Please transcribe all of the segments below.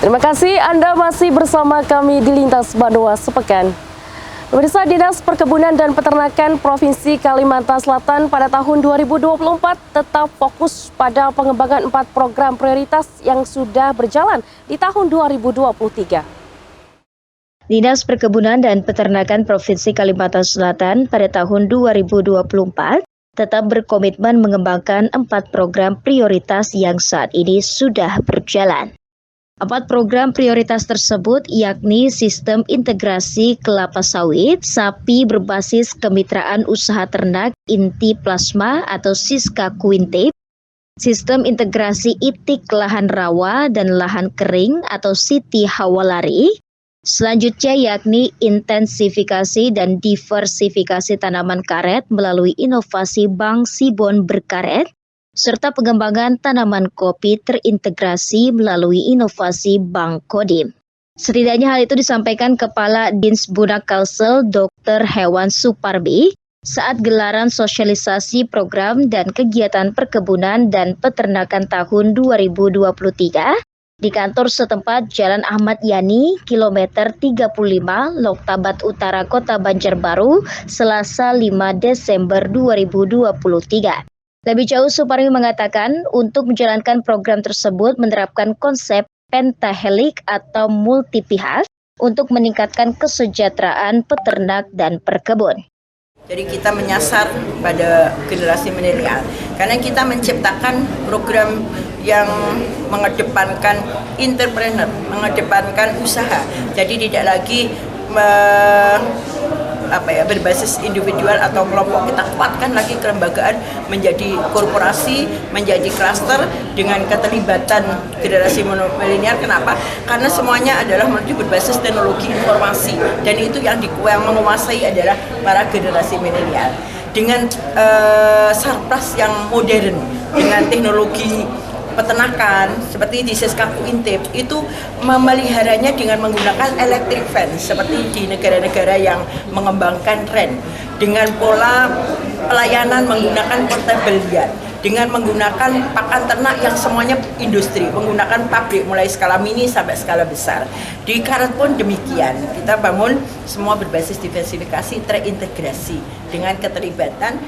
Terima kasih Anda masih bersama kami di Lintas Banua Sepekan. Pemirsa, Dinas Perkebunan dan Peternakan Provinsi Kalimantan Selatan pada tahun 2024 tetap fokus pada pengembangan 4 program prioritas yang sudah berjalan di tahun 2023. Dinas Perkebunan dan Peternakan Provinsi Kalimantan Selatan pada tahun 2024 tetap berkomitmen mengembangkan 4 program prioritas yang saat ini sudah berjalan. 4 program prioritas tersebut yakni Sistem Integrasi Kelapa Sawit, Sapi Berbasis Kemitraan Usaha Ternak Inti Plasma atau Siska Kuinte, Sistem Integrasi Itik Lahan Rawa dan Lahan Kering atau Siti Hawalari. Selanjutnya yakni intensifikasi dan diversifikasi tanaman karet melalui inovasi Bank Sibon Berkaret, serta pengembangan tanaman kopi terintegrasi melalui inovasi Bank Kodim. Setidaknya hal itu disampaikan Kepala Dinsbunak Kalsel Dr. Hewan Suparbi saat gelaran sosialisasi program dan kegiatan perkebunan dan peternakan tahun 2023 di kantor setempat Jalan Ahmad Yani, kilometer 35, Loktabat Utara, Kota Banjarbaru, Selasa 5 Desember 2023. Lebih jauh, Suparmi mengatakan untuk menjalankan program tersebut menerapkan konsep pentahelik atau multi pihak untuk meningkatkan kesejahteraan peternak dan perkebun. Jadi kita menyasar pada generasi milenial karena kita menciptakan program yang mengedepankan entrepreneur, mengedepankan usaha. Jadi tidak lagi berbasis individual atau kelompok. Kita kuatkan lagi kelembagaan menjadi korporasi, menjadi klaster dengan keterlibatan generasi milenial. Kenapa? Karena semuanya adalah menuju berbasis teknologi informasi dan itu yang menguasai adalah para generasi milenial. Dengan surplus yang modern, dengan teknologi peternakan seperti di Siska Kuinte itu memeliharanya dengan menggunakan electric fence seperti di negara-negara yang mengembangkan REN, dengan pola pelayanan menggunakan portable yard, dengan menggunakan pakan ternak yang semuanya industri, menggunakan pabrik mulai skala mini sampai skala besar. Di Karet pun demikian, kita bangun semua berbasis diversifikasi terintegrasi dengan keterlibatan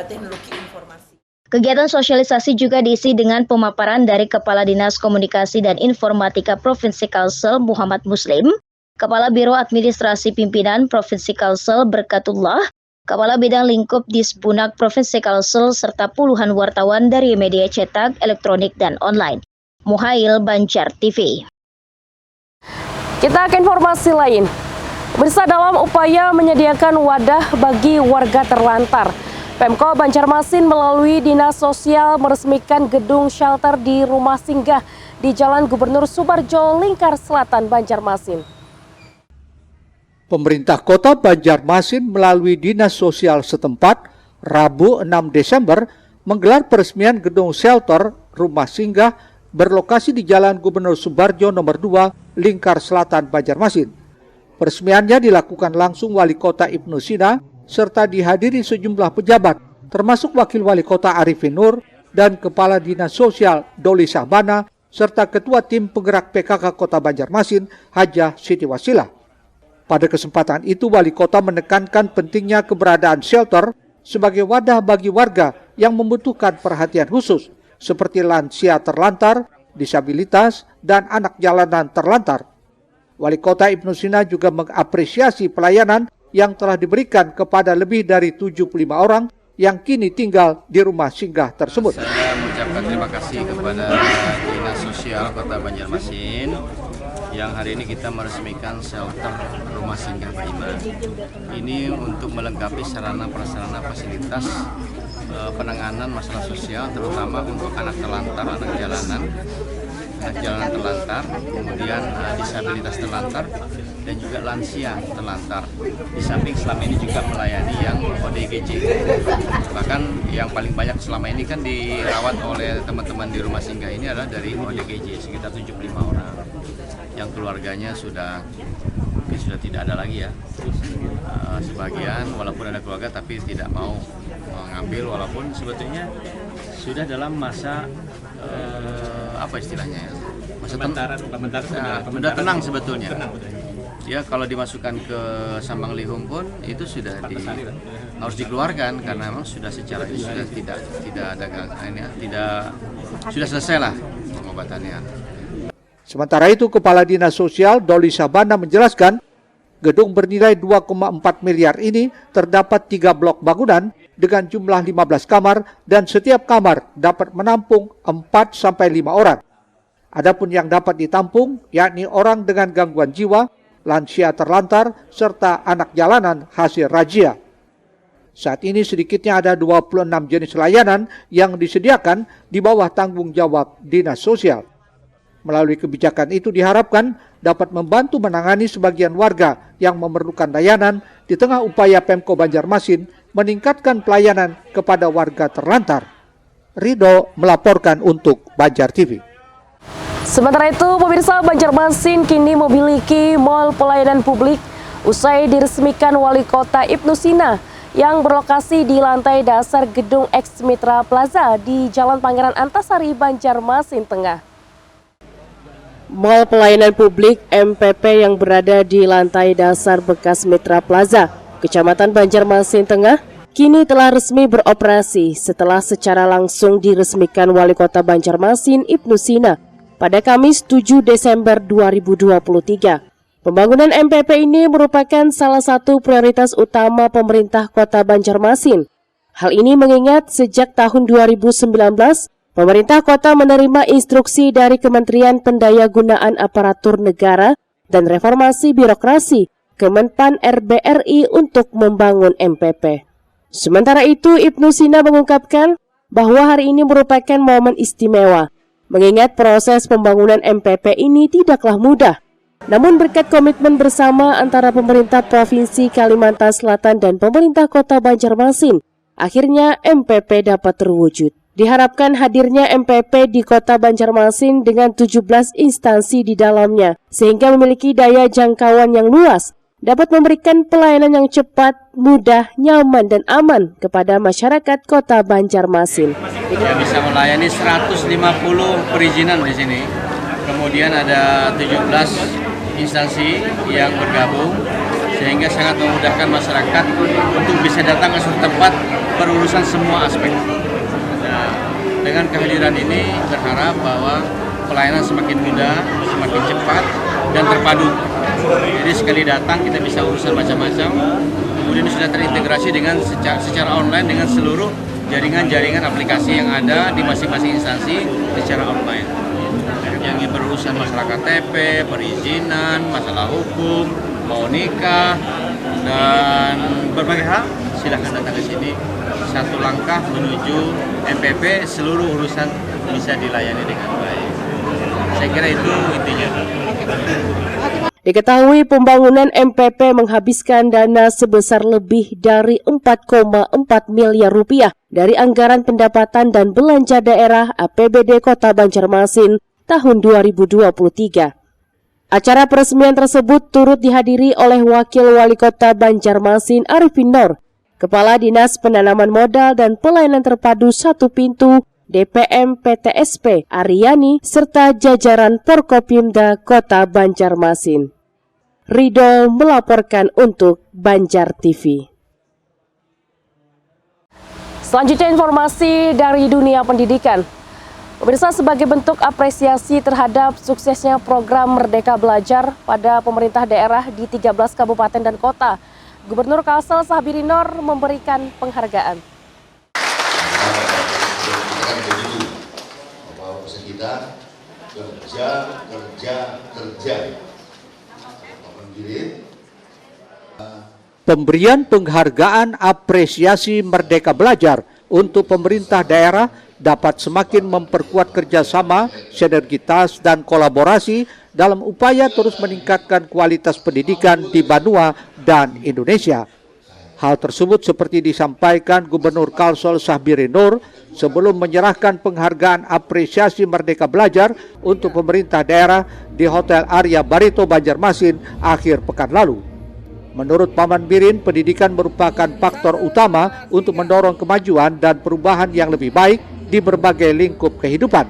teknologi informasi. Kegiatan sosialisasi juga diisi dengan pemaparan dari Kepala Dinas Komunikasi dan Informatika Provinsi Kalsel Muhammad Muslim, Kepala Biro Administrasi Pimpinan Provinsi Kalsel Berkatullah, Kepala Bidang Lingkup Disbunak Provinsi Kalsel, serta puluhan wartawan dari media cetak, elektronik, dan online. Muhail, Banjar TV. Kita ke informasi lain. Pemirsa, dalam upaya menyediakan wadah bagi warga terlantar, Pemko Banjarmasin melalui Dinas Sosial meresmikan gedung shelter di rumah singgah di Jalan Gubernur Subarjo, Lingkar Selatan, Banjarmasin. Pemerintah Kota Banjarmasin melalui Dinas Sosial setempat Rabu 6 Desember menggelar peresmian gedung shelter rumah singgah berlokasi di Jalan Gubernur Subarjo nomor 2, Lingkar Selatan, Banjarmasin. Peresmiannya dilakukan langsung Wali Kota Ibnu Sina serta dihadiri sejumlah pejabat, termasuk Wakil Wali Kota Arifin Nur dan Kepala Dinas Sosial Doli Syahbana, serta Ketua Tim Penggerak PKK Kota Banjarmasin, Hajah Siti Wasilah. Pada kesempatan itu, Wali Kota menekankan pentingnya keberadaan shelter sebagai wadah bagi warga yang membutuhkan perhatian khusus, seperti lansia terlantar, disabilitas, dan anak jalanan terlantar. Wali Kota Ibnu Sina juga mengapresiasi pelayanan yang telah diberikan kepada lebih dari 75 orang yang kini tinggal di rumah singgah tersebut. Saya mengucapkan terima kasih kepada Dinas Sosial Kota Banjarmasin yang hari ini kita meresmikan shelter rumah singgah Bima. Ini untuk melengkapi sarana prasarana fasilitas penanganan masalah sosial, terutama untuk anak terlantar, anak jalanan terlantar, kemudian disabilitas terlantar, dan juga lansia terlantar. Di samping selama ini juga melayani yang ODGJ. Bahkan yang paling banyak selama ini kan dirawat oleh teman-teman di rumah singgah ini adalah dari ODGJ, sekitar 75 orang. Yang keluarganya sudah tidak ada lagi ya. Sebagian walaupun ada keluarga tapi tidak mau mengambil, walaupun sebetulnya sudah dalam masa apa istilahnya ya, sudah tenang sebetulnya. Ya kalau dimasukkan ke Sambang Lihum pun itu sudah harus dikeluarkan karena memang sudah secara itu sudah tidak ada sudah selesai lah pengobatannya. Sementara itu, Kepala Dinas Sosial Doli Sabana menjelaskan, gedung bernilai 2,4 miliar ini terdapat 3 blok bangunan dengan jumlah 15 kamar dan setiap kamar dapat menampung 4-5 orang. Adapun yang dapat ditampung yakni orang dengan gangguan jiwa, lansia terlantar, serta anak jalanan hasil razia. Saat ini sedikitnya ada 26 jenis layanan yang disediakan di bawah tanggung jawab Dinas Sosial. Melalui kebijakan itu diharapkan dapat membantu menangani sebagian warga yang memerlukan layanan di tengah upaya Pemko Banjarmasin meningkatkan pelayanan kepada warga terlantar. Ridho melaporkan untuk Banjar TV. Sementara itu, pemirsa, Banjarmasin kini memiliki mal pelayanan publik usai diresmikan Wali Kota Ibnu Sina yang berlokasi di lantai dasar gedung X Mitra Plaza di Jalan Pangeran Antasari, Banjarmasin Tengah. Mal pelayanan publik MPP yang berada di lantai dasar bekas Mitra Plaza, Kecamatan Banjarmasin Tengah, kini telah resmi beroperasi setelah secara langsung diresmikan Wali Kota Banjarmasin Ibnu Sina pada Kamis 7 Desember 2023. Pembangunan MPP ini merupakan salah satu prioritas utama pemerintah Kota Banjarmasin. Hal ini mengingat sejak tahun 2019, pemerintah kota menerima instruksi dari Kementerian Pendayagunaan Aparatur Negara dan Reformasi Birokrasi Kemenpan RBRI untuk membangun MPP. Sementara itu, Ibnu Sina mengungkapkan bahwa hari ini merupakan momen istimewa, mengingat proses pembangunan MPP ini tidaklah mudah. Namun berkat komitmen bersama antara pemerintah Provinsi Kalimantan Selatan dan pemerintah Kota Banjarmasin, akhirnya MPP dapat terwujud. Diharapkan hadirnya MPP di Kota Banjarmasin dengan 17 instansi di dalamnya, sehingga memiliki daya jangkauan yang luas, dapat memberikan pelayanan yang cepat, mudah, nyaman, dan aman kepada masyarakat Kota Banjarmasin. Ya, bisa melayani 150 perizinan di sini. Kemudian ada 17 instansi yang bergabung, sehingga sangat memudahkan masyarakat untuk bisa datang ke suatu tempat berurusan semua aspek. Nah, dengan kehadiran ini berharap bahwa pelayanan semakin mudah, semakin cepat, dan terpadu. Jadi sekali datang kita bisa urusan macam-macam, kemudian sudah terintegrasi dengan secara online dengan seluruh jaringan-jaringan aplikasi yang ada di masing-masing instansi secara online. Yang berurusan masalah KTP, perizinan, masalah hukum, mau nikah, dan berbagai hal, silahkan datang ke sini. Satu langkah menuju MPP, seluruh urusan bisa dilayani dengan baik. Saya kira itu intinya. Diketahui pembangunan MPP menghabiskan dana sebesar lebih dari 4,4 miliar rupiah dari anggaran pendapatan dan belanja daerah APBD Kota Banjarmasin tahun 2023. Acara peresmian tersebut turut dihadiri oleh Wakil Wali Kota Banjarmasin Arifin Nur, Kepala Dinas Penanaman Modal dan Pelayanan Terpadu Satu Pintu DPM PTSP Aryani, serta jajaran Forkopimda Kota Banjarmasin. Ridho melaporkan untuk Banjar TV. Selanjutnya informasi dari dunia pendidikan. Pemirsa, sebagai bentuk apresiasi terhadap suksesnya program Merdeka Belajar pada pemerintah daerah di 13 kabupaten dan kota, Gubernur Kalsel Sahbirinor memberikan penghargaan. Kita kerja. Pemberian penghargaan apresiasi Merdeka Belajar untuk pemerintah daerah dapat semakin memperkuat kerjasama, sinergitas, dan kolaborasi dalam upaya terus meningkatkan kualitas pendidikan di Banua dan Indonesia. Hal tersebut seperti disampaikan Gubernur Kalsel Sahbirinor sebelum menyerahkan penghargaan apresiasi Merdeka Belajar untuk pemerintah daerah di Hotel Arya Barito Banjarmasin akhir pekan lalu. Menurut Paman Birin, pendidikan merupakan faktor utama untuk mendorong kemajuan dan perubahan yang lebih baik di berbagai lingkup kehidupan.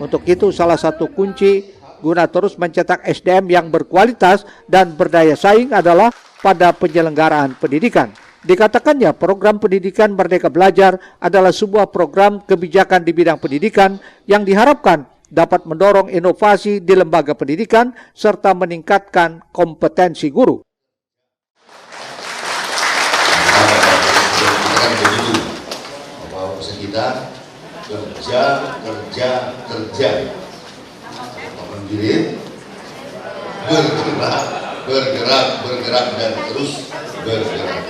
Untuk itu, salah satu kunci guna terus mencetak SDM yang berkualitas dan berdaya saing adalah pada penyelenggaraan pendidikan. Dikatakannya program pendidikan Merdeka Belajar adalah sebuah program kebijakan di bidang pendidikan yang diharapkan dapat mendorong inovasi di lembaga pendidikan serta meningkatkan kompetensi guru. Kita kerja, berdiri, bergerak dan terus bergerak.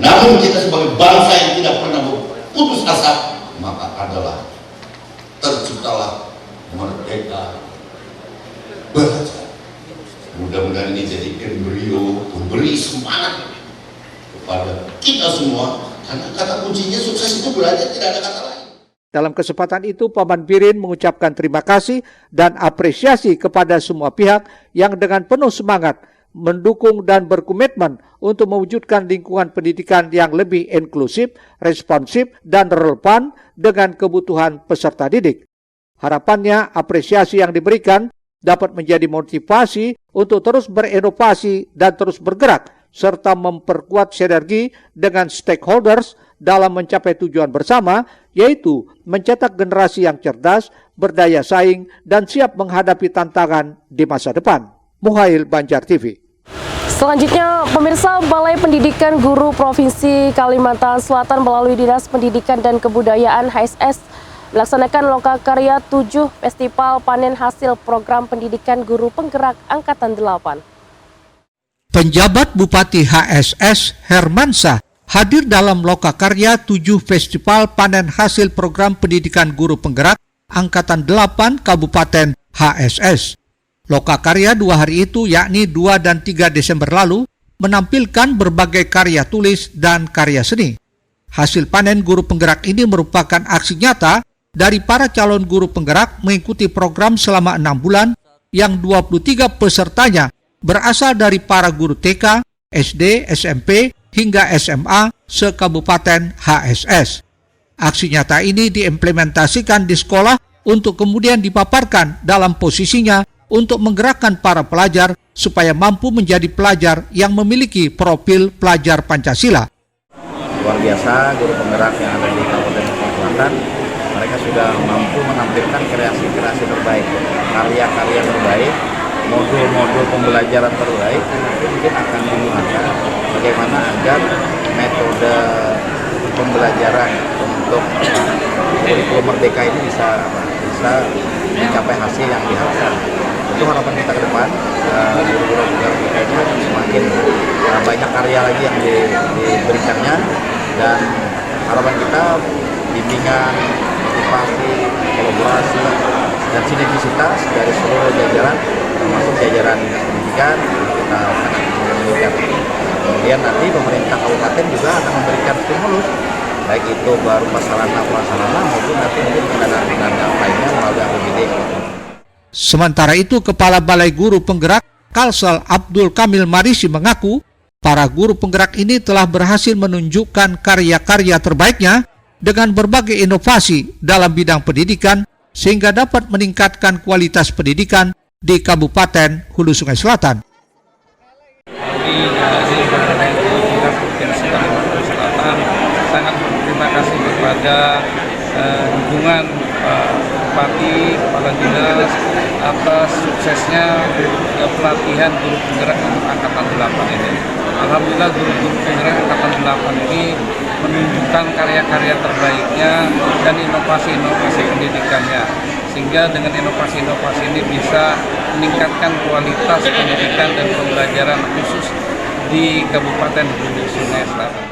Namun kita sebagai bangsa yang tidak pernah putus asa, maka adalah terciptalah Merdeka Belajar. Mudah-mudahan ini jadi embrio memberi semangat kepada kita semua. Karena kata kuncinya sukses itu belajar, tidak ada kata lain. Dalam kesempatan itu, Paman Birin mengucapkan terima kasih dan apresiasi kepada semua pihak yang dengan penuh semangat mendukung dan berkomitmen untuk mewujudkan lingkungan pendidikan yang lebih inklusif, responsif, dan relevan dengan kebutuhan peserta didik. Harapannya, apresiasi yang diberikan dapat menjadi motivasi untuk terus berinovasi dan terus bergerak, serta memperkuat sinergi dengan stakeholders dalam mencapai tujuan bersama, yaitu mencetak generasi yang cerdas, berdaya saing, dan siap menghadapi tantangan di masa depan. Muhail, Banjar TV. Selanjutnya, pemirsa, Balai Pendidikan Guru Provinsi Kalimantan Selatan melalui Dinas Pendidikan dan Kebudayaan HSS melaksanakan lokakarya 7 Festival Panen Hasil Program Pendidikan Guru Penggerak Angkatan 8. Penjabat Bupati HSS Hermansyah hadir dalam lokakarya 7 Festival Panen Hasil Program Pendidikan Guru Penggerak Angkatan 8 Kabupaten HSS. Lokakarya 2 hari itu, yakni 2 dan 3 Desember lalu, menampilkan berbagai karya tulis dan karya seni. Hasil panen guru penggerak ini merupakan aksi nyata dari para calon guru penggerak mengikuti program selama 6 bulan yang 23 pesertanya berasal dari para guru TK, SD, SMP, hingga SMA se-Kabupaten HSS. Aksi nyata ini diimplementasikan di sekolah untuk kemudian dipaparkan dalam posisinya untuk menggerakkan para pelajar supaya mampu menjadi pelajar yang memiliki profil pelajar Pancasila. Luar biasa guru penggerak yang ada di Kabupaten Selatan, mereka sudah mampu menampilkan kreasi-kreasi terbaik, karya-karya terbaik, modul-modul pembelajaran terbaik. Mungkin akan menggunakan bagaimana agar metode pembelajaran untuk kurikulum Merdeka ini bisa mencapai hasil yang diharapkan. Itu harapan kita ke depan, guru-guru kita ini akan semakin banyak karya lagi yang diberikannya, dan harapan kita bimbingan, motivasi, kolaborasi, dan sinergisitas dari seluruh jajaran, termasuk jajaran dinas pendidikan, kita sangat menginginkan. Kemudian nanti pemerintah kabupaten juga akan memberikan stimulus, baik itu berupa sarana maupun nanti mungkin pendanaan lainnya melalui APBD. Sementara itu, Kepala Balai Guru Penggerak Kalsel Abdul Kamil Marisi mengaku para guru penggerak ini telah berhasil menunjukkan karya-karya terbaiknya dengan berbagai inovasi dalam bidang pendidikan sehingga dapat meningkatkan kualitas pendidikan di Kabupaten Hulu Sungai Selatan. Sangat berterima kasih kepada dukungan Bupati, Kepala Dinas atas suksesnya pelatihan guru penggerak untuk Angkatan 8 ini. Alhamdulillah guru-guru penggerak Angkatan 8 ini menunjukkan karya-karya terbaiknya dan inovasi-inovasi pendidikannya. Sehingga dengan inovasi-inovasi ini bisa meningkatkan kualitas pendidikan dan pembelajaran khusus di Kabupaten Hulu Sungai Selatan.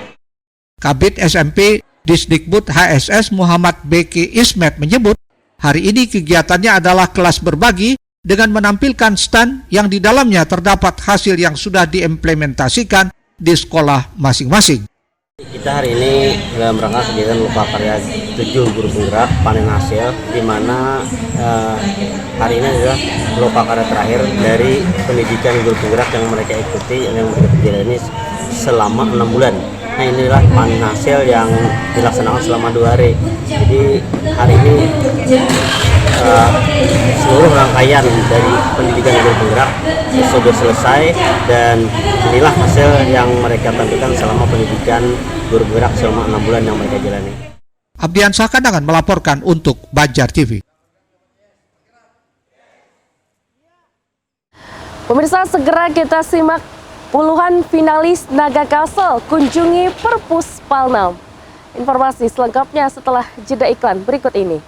Kabid SMP Disdikbud HSS Muhammad Beki Ismet menyebut, hari ini kegiatannya adalah kelas berbagi dengan menampilkan stand yang di dalamnya terdapat hasil yang sudah diimplementasikan di sekolah masing-masing. Kita hari ini dalam rangka kegiatan lokakarya 7 guru penggerak panen hasil, di mana hari ini adalah lokakarya terakhir dari pendidikan guru penggerak yang mereka ikuti, yang mereka jalani selama 6 bulan. Nah, inilah panen hasil yang dilaksanakan selama 2 hari. Jadi hari ini seluruh rangkaian dari pendidikan guru penggerak sudah selesai, dan inilah hasil yang mereka tampilkan selama pendidikan guru penggerak selama 6 bulan yang mereka jalani. Abdiansyah Kandangan melaporkan untuk Banjar TV. Pemirsa, segera kita simak puluhan finalis Naga Kasel kunjungi Perpus Palnam. Informasi selengkapnya setelah jeda iklan berikut ini.